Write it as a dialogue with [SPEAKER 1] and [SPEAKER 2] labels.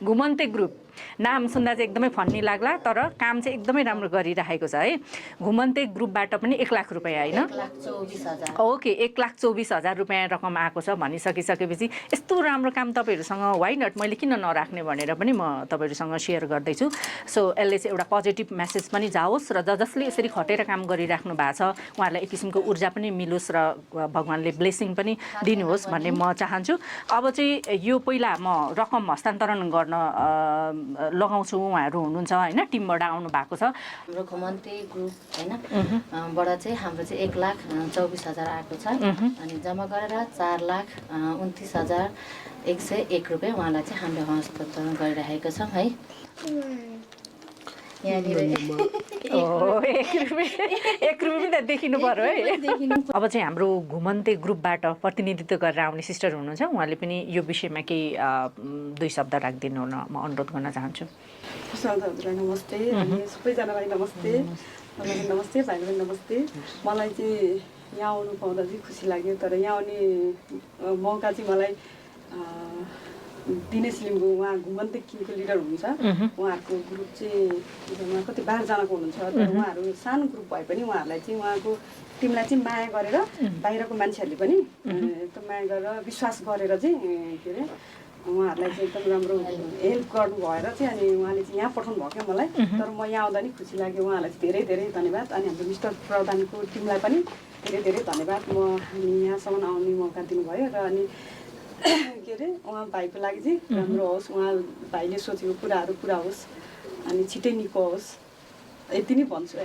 [SPEAKER 1] घुमन्ते ग्रुप नाम सुन्दा चाहिँ एकदमै फन्नी लाग्ला तर काम चाहिँ एकदमै राम्रो गरिरहेको छ है। घुमन्ते ग्रुपबाट पनि 1 लाख रुपियाँ होइन?
[SPEAKER 2] 1,24,000।
[SPEAKER 1] ओके, 1,24,000 रुपियाँ रकम आएको छ भनिसकिसकेपछि यस्तो राम्रो काम तपाईँहरूसँग वाइ नट मैले किन नराख्ने भनेर पनि म तपाईँहरूसँग सेयर गर्दैछु। सो यसले चाहिँ एउटा पोजिटिभ मेसेज पनि जाओस् र जसले यसरी खटेर काम गरिराख्नु भएको छ उहाँहरूलाई एक किसिमको ऊर्जा पनि मिलोस् र भगवान्ले ब्लेसिङ पनि दिनुहोस् भन्ने म चाहन्छु। अब चाहिँ यो पहिला म रकम हस्तान्तरण गर्न लगाउँछु, उहाँहरू हुनुहुन्छ होइन, टिमबाट आउनु भएको छ।
[SPEAKER 2] हाम्रो घुमन्ते ग्रुप होइन बाट चाहिँ हाम्रो चाहिँ 1,24,000 आएको छ अनि जम्मा गरेर 4,29,101 रुपियाँ उहाँलाई चाहिँ हामीले हस्तान्तरण गरिरहेका छौँ है। यहाँनिर
[SPEAKER 1] 1 रुपियाँ त देखिनु पर्यो है। अब चाहिँ हाम्रो घुमन्ते ग्रुपबाट प्रतिनिधित्व गरेर आउने सिस्टर हुनुहुन्छ, उहाँले पनि यो विषयमा केही 2 शब्द राखिदिनु हुन म अनुरोध गर्न चाहन्छु।
[SPEAKER 3] हजुरलाई नमस्ते अनि सबैजनालाई नमस्ते, तपाईँलाई नमस्ते, भाइलाई नमस्ते। मलाई चाहिँ यहाँ आउनु पाउँदा चाहिँ खुसी लाग्यो, तर यहाँ आउने मौका चाहिँ मलाई दिनेश लिम्बू उहाँ घुमन्ते किमको लिडर हुनुहुन्छ। उहाँहरूको ग्रुप चाहिँ कति 12 जनाको हुनुहुन्छ, तर उहाँहरू सानो ग्रुप भए पनि उहाँहरूलाई चाहिँ उहाँको टिमलाई चाहिँ माया गरेर बाहिरको मान्छेहरूले पनि एकदम माया गरेर विश्वास गरेर चाहिँ के अरे उहाँहरूलाई चाहिँ एकदम राम्रो हेल्प गर्नु भएर चाहिँ अनि उहाँले चाहिँ यहाँ पठाउनु भयो क्या मलाई। तर म यहाँ आउँदा नि खुसी लाग्यो, उहाँलाई चाहिँ धेरै धेरै धन्यवाद। अनि हाम्रो मिस्टर प्रधानको टिमलाई पनि धेरै धेरै धन्यवाद। हामी यहाँसम्म आउने मौका दिनुभयो र अनि के अरे उहाँ भाइको लागि चाहिँ राम्रो होस्, उहाँ भाइले सोचेको कुराहरू पुरा होस् अनि छिटै निको होस्, यति नै भन्छु है।